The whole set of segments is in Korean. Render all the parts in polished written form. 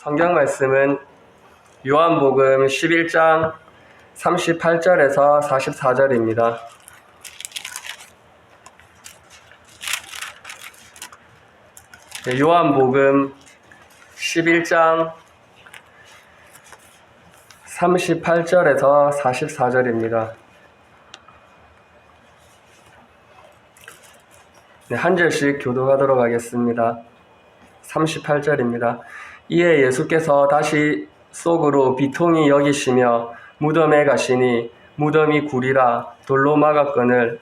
성경 말씀은 요한복음 11장 38절에서 44절입니다. 요한복음 11장 38절에서 44절입니다. 한 절씩 교독하도록 하겠습니다. 38절입니다. 이에 예수께서 다시 속으로 비통히 여기시며 무덤에 가시니 무덤이 굴이라 돌로 막았거늘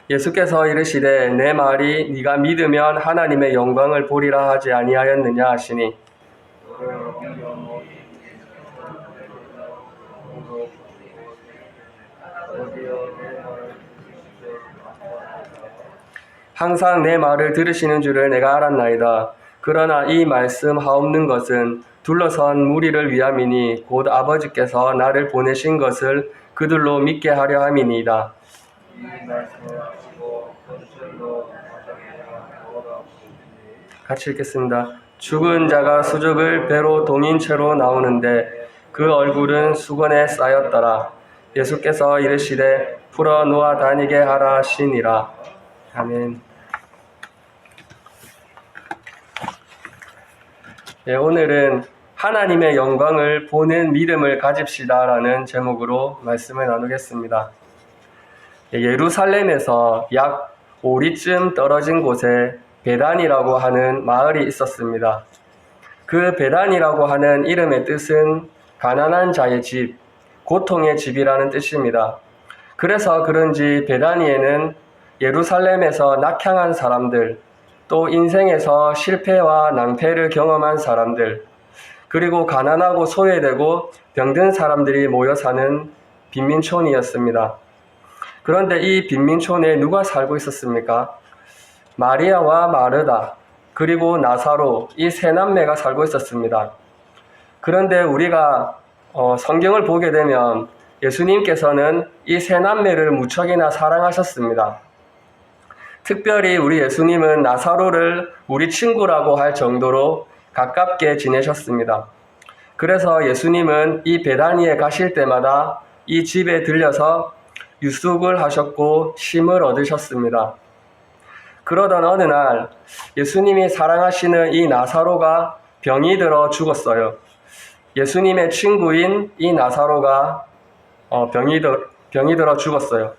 예수께서 이르시되 내 말이 네가 믿으면 하나님의 영광을 보리라 하지 아니하였느냐 하시니 항상 내 말을 들으시는 줄을 내가 알았나이다. 그러나 이 말씀 하옵는 것은 둘러선 무리를 위함이니 곧 아버지께서 나를 보내신 것을 그들로 믿게 하려 함이니이다. 같이 읽겠습니다. 죽은 자가 수족을 배로 동인 채로 나오는데 그 얼굴은 수건에 쌓였더라. 예수께서 이르시되 풀어 놓아 다니게 하라 하시니라. 아멘. 오늘은 하나님의 영광을 보는 믿음을 가집시다라는 제목으로 말씀을 나누겠습니다. 예루살렘에서 약 5리쯤 떨어진 곳에 베단이라고 하는 마을이 있었습니다. 그 베단이라고 하는 이름의 뜻은 가난한 자의 집, 고통의 집이라는 뜻입니다. 그래서 그런지 베다니에는 예루살렘에서 낙향한 사람들, 또 인생에서 실패와 낭패를 경험한 사람들, 그리고 가난하고 소외되고 병든 사람들이 모여 사는 빈민촌이었습니다. 그런데 이 빈민촌에 누가 살고 있었습니까? 마리아와 마르다, 그리고 나사로, 이 세 남매가 살고 있었습니다. 그런데 우리가 성경을 보게 되면 예수님께서는 이 세 남매를 무척이나 사랑하셨습니다. 특별히 우리 예수님은 나사로를 우리 친구라고 할 정도로 가깝게 지내셨습니다. 그래서 예수님은 이 베다니에 가실 때마다 이 집에 들려서 유숙을 하셨고 쉼을 얻으셨습니다. 그러던 어느 날 예수님이 사랑하시는 이 나사로가 병이 들어 죽었어요. 예수님의 친구인 이 나사로가 병이 들어 죽었어요.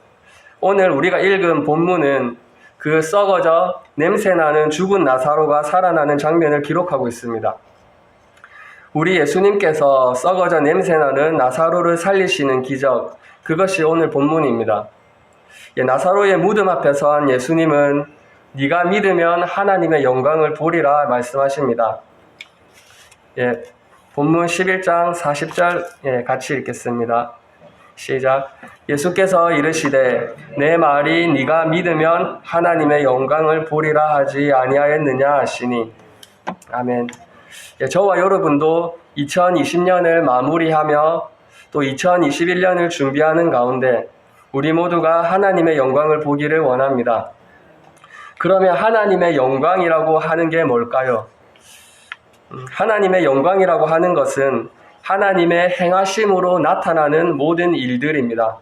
오늘 우리가 읽은 본문은 그 썩어져 냄새나는 죽은 나사로가 살아나는 장면을 기록하고 있습니다. 우리 예수님께서 썩어져 냄새나는 나사로를 살리시는 기적, 그것이 오늘 본문입니다. 나사로의 무덤 앞에 선 예수님은 네가 믿으면 하나님의 영광을 보리라 말씀하십니다. 본문 11장 40절 같이 읽겠습니다. 시작. 예수께서 이르시되 내 말이 네가 믿으면 하나님의 영광을 보리라 하지 아니하였느냐 하시니. 아멘. 저와 여러분도 2020년을 마무리하며 또 2021년을 준비하는 가운데 우리 모두가 하나님의 영광을 보기를 원합니다. 그러면 하나님의 영광이라고 하는 게 뭘까요? 하나님의 영광이라고 하는 것은 하나님의 행하심으로 나타나는 모든 일들입니다.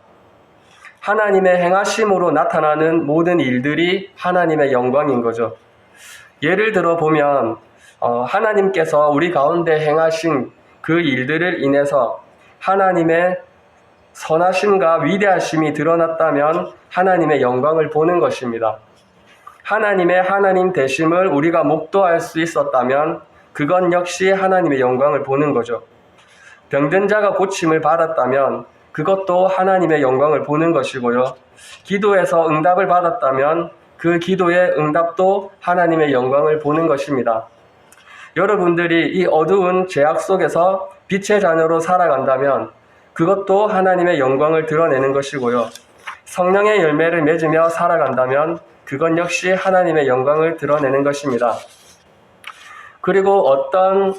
하나님의 행하심으로 나타나는 모든 일들이 하나님의 영광인 거죠. 예를 들어 보면 하나님께서 우리 가운데 행하신 그 일들을 인해서 하나님의 선하심과 위대하심이 드러났다면 하나님의 영광을 보는 것입니다. 하나님의 하나님 되심을 우리가 목도할 수 있었다면 그건 역시 하나님의 영광을 보는 거죠. 병든 자가 고침을 받았다면 그것도 하나님의 영광을 보는 것이고요. 기도에서 응답을 받았다면 그 기도의 응답도 하나님의 영광을 보는 것입니다. 여러분들이 이 어두운 죄악 속에서 빛의 자녀로 살아간다면 그것도 하나님의 영광을 드러내는 것이고요. 성령의 열매를 맺으며 살아간다면 그건 역시 하나님의 영광을 드러내는 것입니다. 그리고 어떤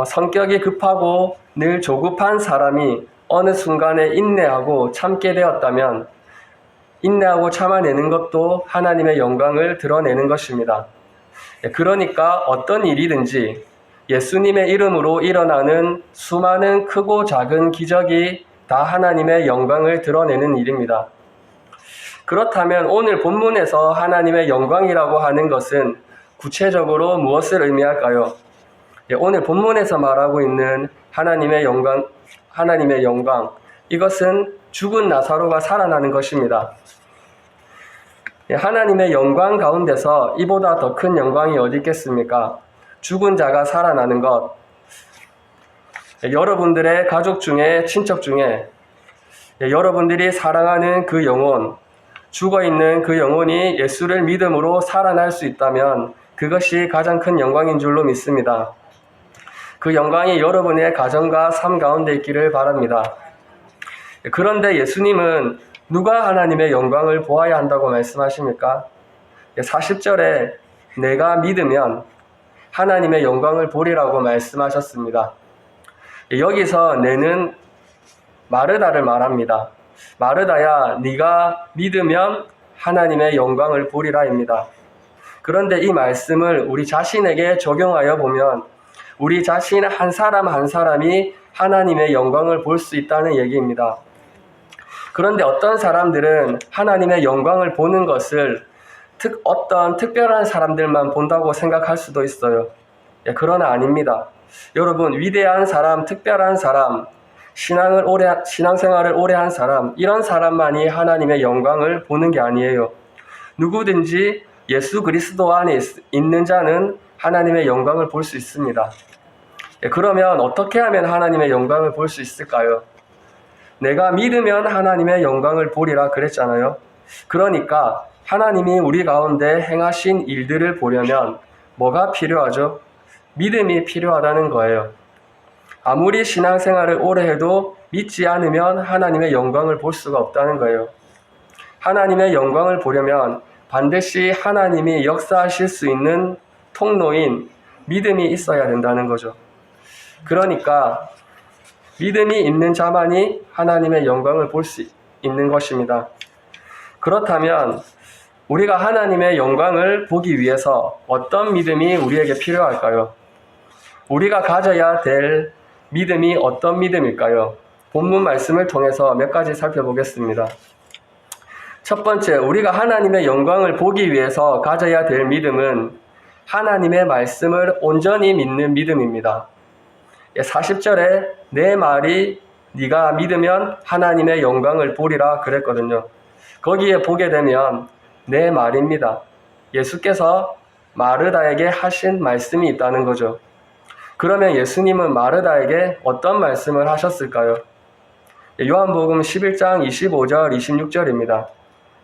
성격이 급하고 늘 조급한 사람이 어느 순간에 인내하고 참게 되었다면 인내하고 참아내는 것도 하나님의 영광을 드러내는 것입니다. 그러니까 어떤 일이든지 예수님의 이름으로 일어나는 수많은 크고 작은 기적이 다 하나님의 영광을 드러내는 일입니다. 그렇다면 오늘 본문에서 하나님의 영광이라고 하는 것은 구체적으로 무엇을 의미할까요? 오늘 본문에서 말하고 있는 하나님의 영광, 이것은 죽은 나사로가 살아나는 것입니다. 하나님의 영광 가운데서 이보다 더 큰 영광이 어디 있겠습니까? 죽은 자가 살아나는 것. 여러분들의 가족 중에, 친척 중에 여러분들이 사랑하는 그 영혼, 죽어있는 그 영혼이 예수를 믿음으로 살아날 수 있다면 그것이 가장 큰 영광인 줄로 믿습니다. 그 영광이 여러분의 가정과 삶 가운데 있기를 바랍니다. 그런데 예수님은 누가 하나님의 영광을 보아야 한다고 말씀하십니까? 40절에 내가 믿으면 하나님의 영광을 보리라고 말씀하셨습니다. 여기서 내는 마르다를 말합니다. 마르다야, 네가 믿으면 하나님의 영광을 보리라입니다. 그런데 이 말씀을 우리 자신에게 적용하여 보면 우리 자신 한 사람 한 사람이 하나님의 영광을 볼 수 있다는 얘기입니다. 그런데 어떤 사람들은 하나님의 영광을 보는 것을 어떤 특별한 사람들만 본다고 생각할 수도 있어요. 그러나 아닙니다. 여러분, 위대한 사람, 특별한 사람, 신앙생활을 오래 한 사람, 이런 사람만이 하나님의 영광을 보는 게 아니에요. 누구든지 예수 그리스도 안에 있는 자는 하나님의 영광을 볼 수 있습니다. 그러면 어떻게 하면 하나님의 영광을 볼 수 있을까요? 내가 믿으면 하나님의 영광을 보리라 그랬잖아요. 그러니까 하나님이 우리 가운데 행하신 일들을 보려면 뭐가 필요하죠? 믿음이 필요하다는 거예요. 아무리 신앙생활을 오래 해도 믿지 않으면 하나님의 영광을 볼 수가 없다는 거예요. 하나님의 영광을 보려면 반드시 하나님이 역사하실 수 있는 통로인 믿음이 있어야 된다는 거죠. 그러니까 믿음이 있는 자만이 하나님의 영광을 볼 수 있는 것입니다. 그렇다면 우리가 하나님의 영광을 보기 위해서 어떤 믿음이 우리에게 필요할까요? 우리가 가져야 될 믿음이 어떤 믿음일까요? 본문 말씀을 통해서 몇 가지 살펴보겠습니다. 첫 번째, 우리가 하나님의 영광을 보기 위해서 가져야 될 믿음은 하나님의 말씀을 온전히 믿는 믿음입니다. 40절에 내 말이 네가 믿으면 하나님의 영광을 보리라 그랬거든요. 거기에 보게 되면 내 말입니다. 예수께서 마르다에게 하신 말씀이 있다는 거죠. 그러면 예수님은 마르다에게 어떤 말씀을 하셨을까요? 요한복음 11장 25절 26절입니다.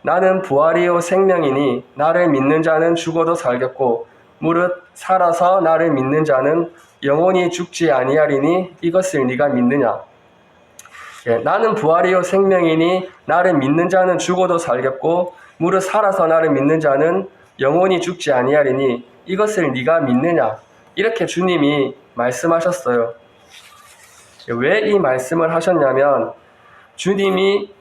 나는 부활이요 생명이니 나를 믿는 자는 죽어도 살겠고 무릇 살아서 나를 믿는 자는 영원히 죽지 아니하리니 이것을 네가 믿느냐? 나는 부활이요 생명이니 나를 믿는 자는 죽어도 살겠고 무릇 살아서 나를 믿는 자는 영원히 죽지 아니하리니 이것을 네가 믿느냐? 이렇게 주님이 말씀하셨어요. 왜 이 말씀을 하셨냐면 주님이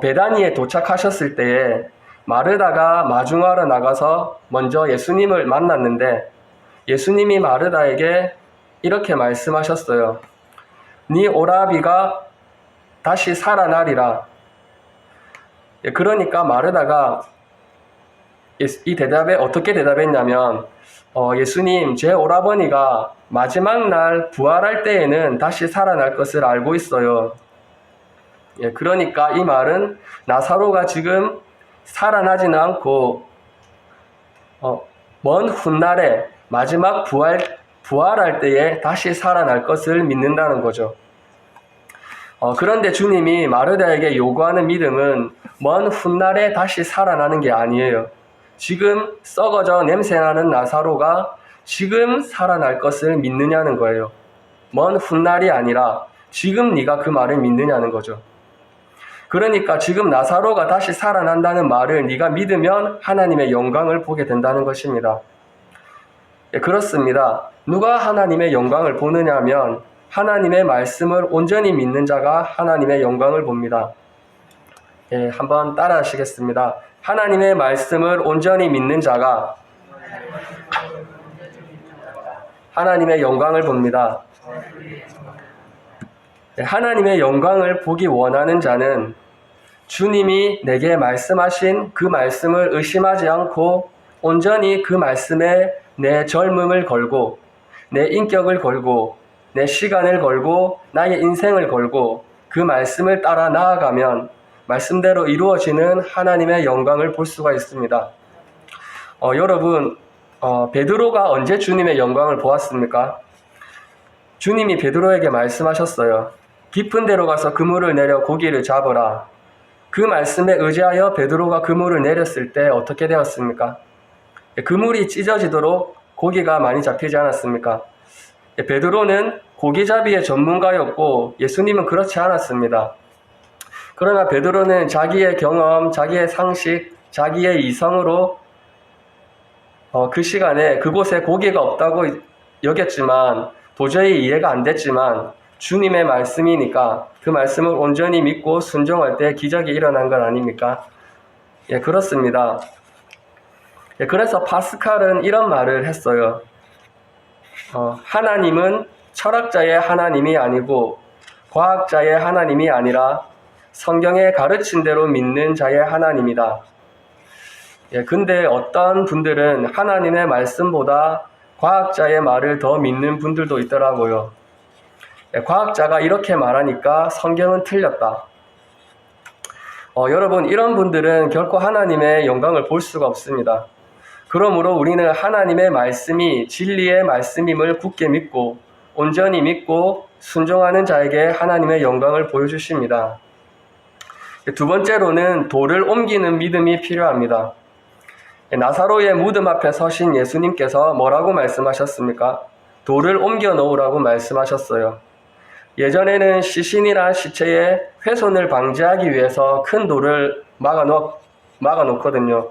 베다니에 도착하셨을 때에 마르다가 마중하러 나가서 먼저 예수님을 만났는데 예수님이 마르다에게 이렇게 말씀하셨어요. 네 오라비가 다시 살아나리라. 그러니까 마르다가 이 대답에 어떻게 대답했냐면 예수님, 제 오라버니가 마지막 날 부활할 때에는 다시 살아날 것을 알고 있어요. 그러니까 이 말은 나사로가 지금 살아나지는 않고 먼 훗날에 마지막 부활할 때에 다시 살아날 것을 믿는다는 거죠. 그런데 주님이 마르다에게 요구하는 믿음은 먼 훗날에 다시 살아나는 게 아니에요. 지금 썩어져 냄새나는 나사로가 지금 살아날 것을 믿느냐는 거예요. 먼 훗날이 아니라 지금 네가 그 말을 믿느냐는 거죠. 그러니까 지금 나사로가 다시 살아난다는 말을 네가 믿으면 하나님의 영광을 보게 된다는 것입니다. 예, 그렇습니다. 누가 하나님의 영광을 보느냐 하면 하나님의 말씀을 온전히 믿는 자가 하나님의 영광을 봅니다. 예, 한번 따라 하시겠습니다. 하나님의 말씀을 온전히 믿는 자가 하나님의 영광을 봅니다. 예, 하나님의 영광을 보기 원하는 자는 주님이 내게 말씀하신 그 말씀을 의심하지 않고 온전히 그 말씀에 내 젊음을 걸고 내 인격을 걸고 내 시간을 걸고 나의 인생을 걸고 그 말씀을 따라 나아가면 말씀대로 이루어지는 하나님의 영광을 볼 수가 있습니다. 여러분, 베드로가 언제 주님의 영광을 보았습니까? 주님이 베드로에게 말씀하셨어요. 깊은 데로 가서 그물을 내려 고기를 잡으라. 그 말씀에 의지하여 베드로가 그물을 내렸을 때 어떻게 되었습니까? 그물이 찢어지도록 고기가 많이 잡히지 않았습니까? 베드로는 고기잡이의 전문가였고 예수님은 그렇지 않았습니다. 그러나 베드로는 자기의 경험, 자기의 상식, 자기의 이성으로 그 시간에 그곳에 고기가 없다고 여겼지만 도저히 이해가 안 됐지만 주님의 말씀이니까 그 말씀을 온전히 믿고 순종할 때 기적이 일어난 건 아닙니까? 예, 그렇습니다. 예, 그래서 파스칼은 이런 말을 했어요. 하나님은 철학자의 하나님이 아니고 과학자의 하나님이 아니라 성경에 가르친 대로 믿는 자의 하나님이다. 예, 근데 어떤 분들은 하나님의 말씀보다 과학자의 말을 더 믿는 분들도 있더라고요. 예, 과학자가 이렇게 말하니까 성경은 틀렸다. 여러분, 이런 분들은 결코 하나님의 영광을 볼 수가 없습니다. 그러므로 우리는 하나님의 말씀이 진리의 말씀임을 굳게 믿고 온전히 믿고 순종하는 자에게 하나님의 영광을 보여주십니다. 두 번째로는 돌을 옮기는 믿음이 필요합니다. 나사로의 무덤 앞에 서신 예수님께서 뭐라고 말씀하셨습니까? 돌을 옮겨 놓으라고 말씀하셨어요. 예전에는 시신이나 시체의 훼손을 방지하기 위해서 큰 돌을 막아놓거든요.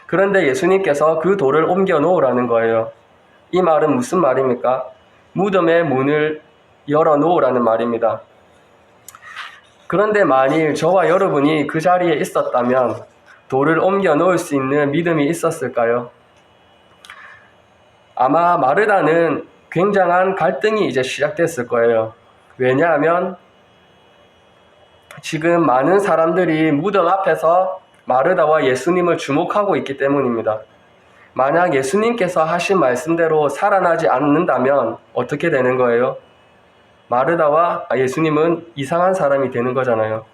그런데 예수님께서 그 돌을 옮겨 놓으라는 거예요. 이 말은 무슨 말입니까? 무덤의 문을 열어 놓으라는 말입니다. 그런데 만일 저와 여러분이 그 자리에 있었다면 돌을 옮겨 놓을 수 있는 믿음이 있었을까요? 아마 마르다는 굉장한 갈등이 이제 시작됐을 거예요. 왜냐하면 지금 많은 사람들이 무덤 앞에서 마르다와 예수님을 주목하고 있기 때문입니다. 만약 예수님께서 하신 말씀대로 살아나지 않는다면 어떻게 되는 거예요? 마르다와 예수님은 이상한 사람이 되는 거잖아요.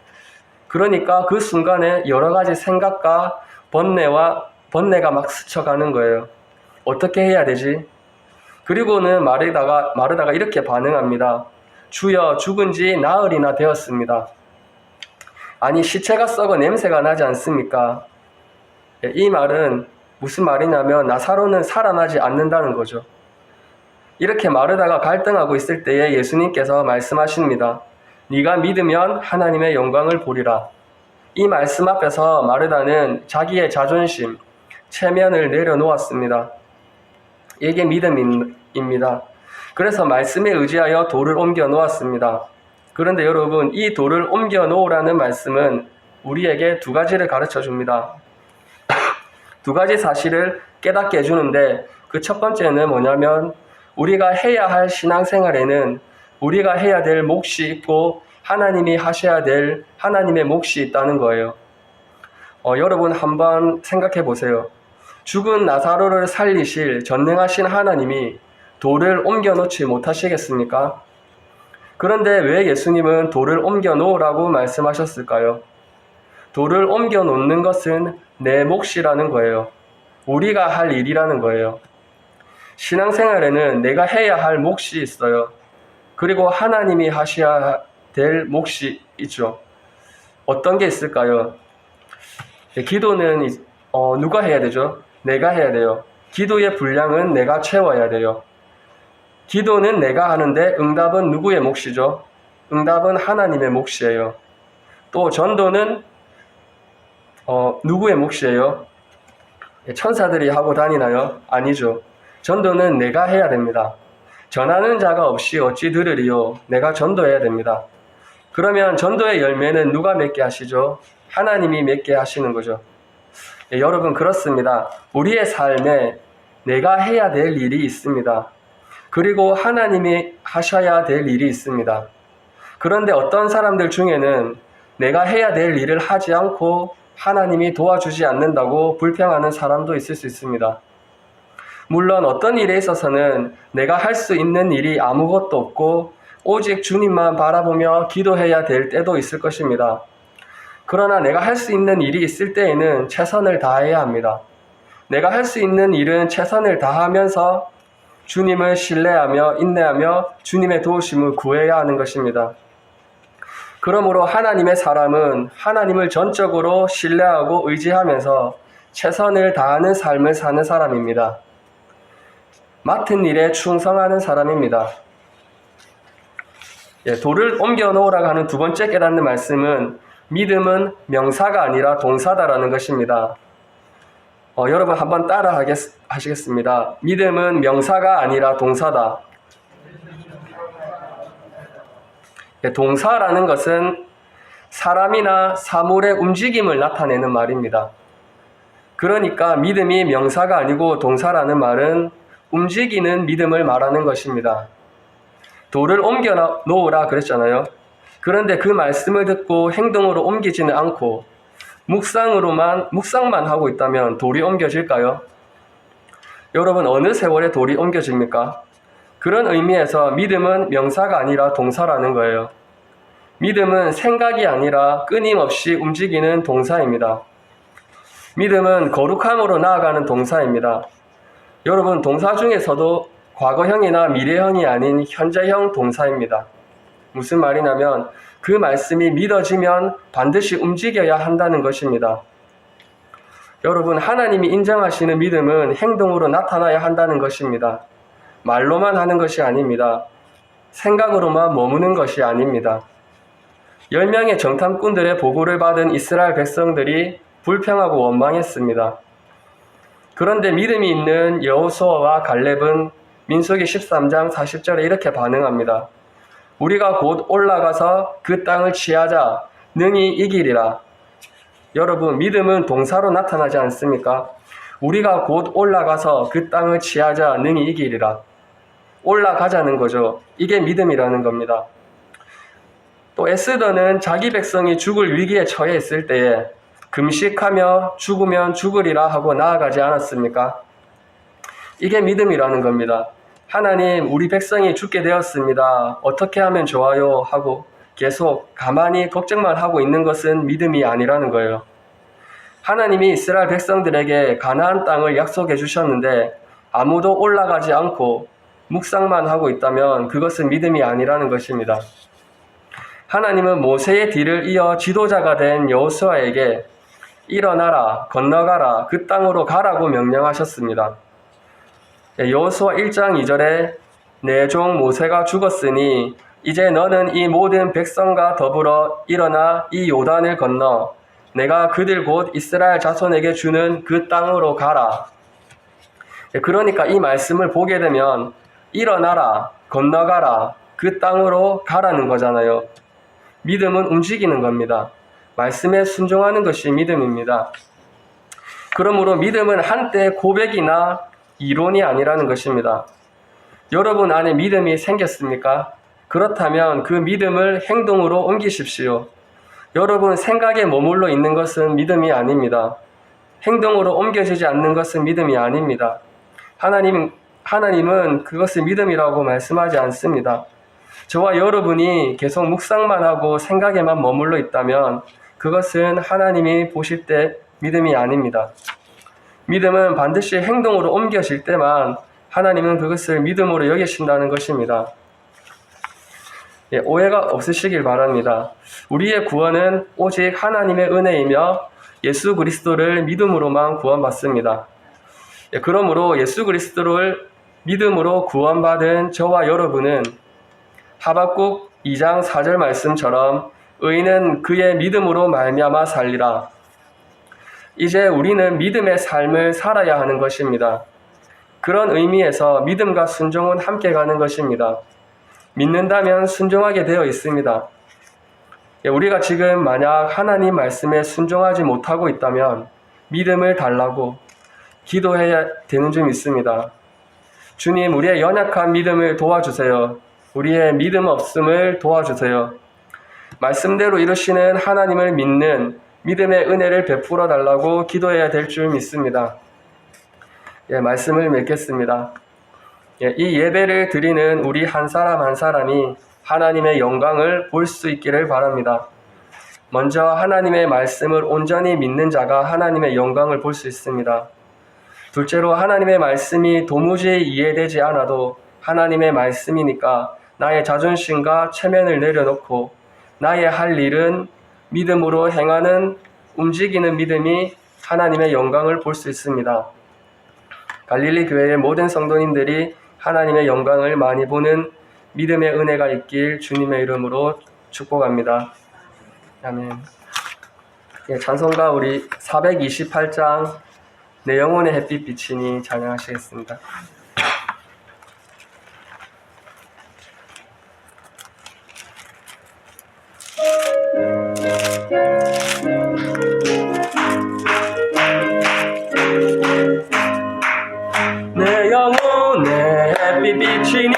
그러니까 그 순간에 여러 가지 생각과 번뇌가 막 스쳐가는 거예요. 어떻게 해야 되지? 그리고는 마르다가 이렇게 반응합니다. 주여, 죽은 지 나흘이나 되었습니다. 아니, 시체가 썩어 냄새가 나지 않습니까? 이 말은 무슨 말이냐면 나사로는 살아나지 않는다는 거죠. 이렇게 마르다가 갈등하고 있을 때에 예수님께서 말씀하십니다. 네가 믿으면 하나님의 영광을 보리라. 이 말씀 앞에서 마르다는 자기의 자존심, 체면을 내려놓았습니다. 이게 믿음입니다. 그래서 말씀에 의지하여 돌을 옮겨 놓았습니다. 그런데 여러분, 이 돌을 옮겨 놓으라는 말씀은 우리에게 두 가지를 가르쳐 줍니다. 두 가지 사실을 깨닫게 해주는데 그 첫 번째는 뭐냐면 우리가 해야 할 신앙생활에는 우리가 해야 될 몫이 있고 하나님이 하셔야 될 하나님의 몫이 있다는 거예요. 여러분 한번 생각해 보세요. 죽은 나사로를 살리실 전능하신 하나님이 돌을 옮겨 놓지 못하시겠습니까? 그런데 왜 예수님은 돌을 옮겨 놓으라고 말씀하셨을까요? 돌을 옮겨 놓는 것은 내 몫이라는 거예요. 우리가 할 일이라는 거예요. 신앙생활에는 내가 해야 할 몫이 있어요. 그리고 하나님이 하셔야 될 몫이 있죠. 어떤 게 있을까요? 기도는 누가 해야 되죠? 내가 해야 돼요. 기도의 분량은 내가 채워야 돼요. 기도는 내가 하는데 응답은 누구의 몫이죠? 응답은 하나님의 몫이에요. 또 전도는 누구의 몫이에요? 천사들이 하고 다니나요? 아니죠. 전도는 내가 해야 됩니다. 전하는 자가 없이 어찌 들으리요? 내가 전도해야 됩니다. 그러면 전도의 열매는 누가 맺게 하시죠? 하나님이 맺게 하시는 거죠. 여러분, 그렇습니다. 우리의 삶에 내가 해야 될 일이 있습니다. 그리고 하나님이 하셔야 될 일이 있습니다. 그런데 어떤 사람들 중에는 내가 해야 될 일을 하지 않고 하나님이 도와주지 않는다고 불평하는 사람도 있을 수 있습니다. 물론 어떤 일에 있어서는 내가 할 수 있는 일이 아무것도 없고 오직 주님만 바라보며 기도해야 될 때도 있을 것입니다. 그러나 내가 할 수 있는 일이 있을 때에는 최선을 다해야 합니다. 내가 할 수 있는 일은 최선을 다하면서 주님을 신뢰하며 인내하며 주님의 도우심을 구해야 하는 것입니다. 그러므로 하나님의 사람은 하나님을 전적으로 신뢰하고 의지하면서 최선을 다하는 삶을 사는 사람입니다. 맡은 일에 충성하는 사람입니다. 돌을 옮겨 놓으라고 하는 두 번째 깨닫는 말씀은 믿음은 명사가 아니라 동사다라는 것입니다. 여러분 한번 따라 하시겠습니다. 믿음은 명사가 아니라 동사다. 동사라는 것은 사람이나 사물의 움직임을 나타내는 말입니다. 그러니까 믿음이 명사가 아니고 동사라는 말은 움직이는 믿음을 말하는 것입니다. 돌을 옮겨 놓으라 그랬잖아요. 그런데 그 말씀을 듣고 행동으로 옮기지는 않고 묵상만 하고 있다면 돌이 옮겨질까요? 여러분, 어느 세월에 돌이 옮겨집니까? 그런 의미에서 믿음은 명사가 아니라 동사라는 거예요. 믿음은 생각이 아니라 끊임없이 움직이는 동사입니다. 믿음은 거룩함으로 나아가는 동사입니다. 여러분, 동사 중에서도 과거형이나 미래형이 아닌 현재형 동사입니다. 무슨 말이냐면 그 말씀이 믿어지면 반드시 움직여야 한다는 것입니다. 여러분, 하나님이 인정하시는 믿음은 행동으로 나타나야 한다는 것입니다. 말로만 하는 것이 아닙니다. 생각으로만 머무는 것이 아닙니다. 10명의 정탐꾼들의 보고를 받은 이스라엘 백성들이 불평하고 원망했습니다. 그런데 믿음이 있는 여호수아와 갈렙은 민수기 13장 40절에 이렇게 반응합니다. 우리가 곧 올라가서 그 땅을 취하자 능히 이기리라. 여러분, 믿음은 동사로 나타나지 않습니까? 우리가 곧 올라가서 그 땅을 취하자 능히 이기리라. 올라가자는 거죠. 이게 믿음이라는 겁니다. 또 에스더는 자기 백성이 죽을 위기에 처해 있을 때에 금식하며 죽으면 죽으리라 하고 나아가지 않았습니까? 이게 믿음이라는 겁니다. 하나님, 우리 백성이 죽게 되었습니다. 어떻게 하면 좋아요? 하고 계속 가만히 걱정만 하고 있는 것은 믿음이 아니라는 거예요. 하나님이 이스라엘 백성들에게 가나안 땅을 약속해 주셨는데 아무도 올라가지 않고 묵상만 하고 있다면 그것은 믿음이 아니라는 것입니다. 하나님은 모세의 뒤를 이어 지도자가 된 여호수아에게 일어나라, 건너가라, 그 땅으로 가라고 명령하셨습니다. 여호수아 1장 2절에 내 종 모세가 죽었으니 이제 너는 이 모든 백성과 더불어 일어나 이 요단을 건너 내가 그들 곧 이스라엘 자손에게 주는 그 땅으로 가라. 그러니까 이 말씀을 보게 되면 일어나라, 건너가라, 그 땅으로 가라는 거잖아요. 믿음은 움직이는 겁니다. 말씀에 순종하는 것이 믿음입니다. 그러므로 믿음은 한때 고백이나 이론이 아니라는 것입니다. 여러분 안에 믿음이 생겼습니까? 그렇다면 그 믿음을 행동으로 옮기십시오. 여러분 생각에 머물러 있는 것은 믿음이 아닙니다. 행동으로 옮겨지지 않는 것은 믿음이 아닙니다. 하나님은 그것을 믿음이라고 말씀하지 않습니다. 저와 여러분이 계속 묵상만 하고 생각에만 머물러 있다면 그것은 하나님이 보실 때 믿음이 아닙니다. 믿음은 반드시 행동으로 옮겨질 때만 하나님은 그것을 믿음으로 여기신다는 것입니다. 오해가 없으시길 바랍니다. 우리의 구원은 오직 하나님의 은혜이며 예수 그리스도를 믿음으로만 구원받습니다. 그러므로 예수 그리스도를 믿음으로 구원받은 저와 여러분은 하박국 2장 4절 말씀처럼 의인은 그의 믿음으로 말미암아 살리라. 이제 우리는 믿음의 삶을 살아야 하는 것입니다. 그런 의미에서 믿음과 순종은 함께 가는 것입니다. 믿는다면 순종하게 되어 있습니다. 우리가 지금 만약 하나님 말씀에 순종하지 못하고 있다면 믿음을 달라고 기도해야 되는 점 있습니다. 주님, 우리의 연약한 믿음을 도와주세요. 우리의 믿음 없음을 도와주세요. 말씀대로 이루시는 하나님을 믿는 믿음의 은혜를 베풀어 달라고 기도해야 될 줄 믿습니다. 말씀을 맺겠습니다. 이 예배를 드리는 우리 한 사람 한 사람이 하나님의 영광을 볼 수 있기를 바랍니다. 먼저 하나님의 말씀을 온전히 믿는 자가 하나님의 영광을 볼 수 있습니다. 둘째로 하나님의 말씀이 도무지 이해되지 않아도 하나님의 말씀이니까 나의 자존심과 체면을 내려놓고 나의 할 일은 믿음으로 행하는 움직이는 믿음이 하나님의 영광을 볼 수 있습니다. 갈릴리 교회의 모든 성도님들이 하나님의 영광을 많이 보는 믿음의 은혜가 있길 주님의 이름으로 축복합니다. 아멘. 찬송가 우리 428장 내 영혼의 햇빛 비치니 찬양하시겠습니다. 내 영혼의 햇빛 비치니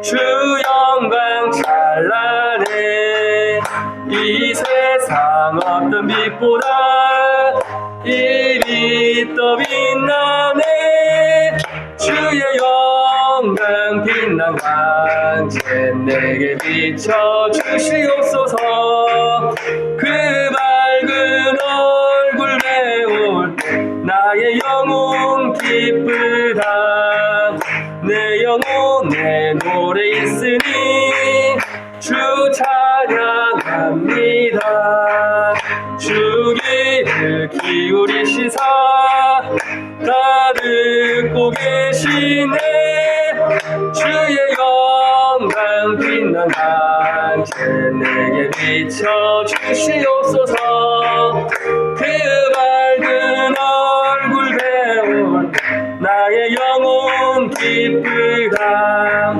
주 영광 찬란해. 이 세상 어떤 빛보다 이 빛 더 빛나네. 주의 영광 빛난 광채 내게 비춰 주시옵소서. 그 밝은 얼굴 배울 나의 영혼 기쁘다. 내 영혼에 노래 있으니 주 찬양합니다. 주 귀를 기울이시사 다 듣고 계시네. 주의 영광 빛난 광채 내게 비춰 주시옵소서. 그 밝은 얼굴 배울 나의 영혼 기쁘다.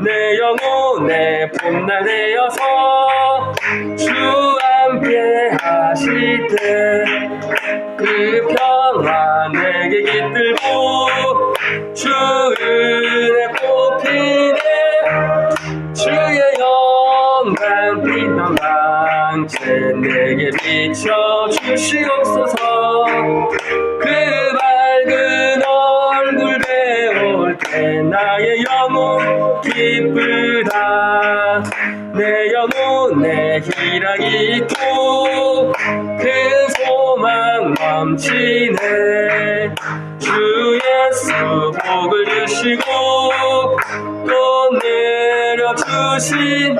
내 영혼의 봄날 되어서 주 함께 하실 때 그 평화 내게 깃들고 주 은혜 꽃피네. 주의 영광 빛난 광채 내게 비춰 주시옵소서. 그 밝은 얼굴 배울 때 나의 영혼 기쁘다. 내 영혼에 희락이 있고 큰 소망 넘치네. 주 예수 복을 주시고 또 내려주신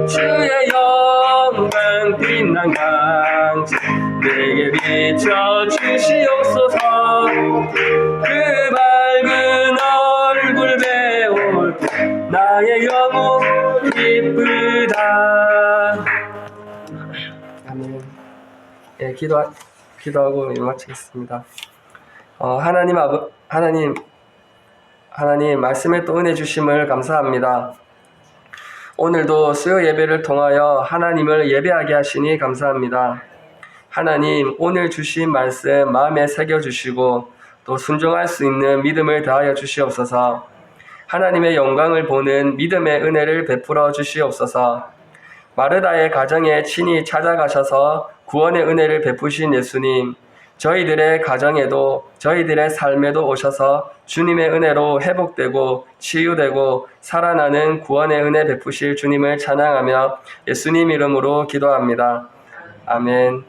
주의 영광 빛난 광채 내게 비춰 주시옵소서. 그 밝은 얼굴 배울 나의 영혼 기쁘다. 아멘. 기도하고 마치겠습니다. 하나님 말씀에 또 은혜 주심을 감사합니다. 오늘도 수요 예배를 통하여 하나님을 예배하게 하시니 감사합니다. 하나님, 오늘 주신 말씀 마음에 새겨주시고 또 순종할 수 있는 믿음을 더하여 주시옵소서. 하나님의 영광을 보는 믿음의 은혜를 베풀어 주시옵소서. 마르다의 가정에 친히 찾아가셔서 구원의 은혜를 베푸신 예수님, 저희들의 가정에도 저희들의 삶에도 오셔서 주님의 은혜로 회복되고 치유되고 살아나는 구원의 은혜 베푸실 주님을 찬양하며 예수님 이름으로 기도합니다. 아멘.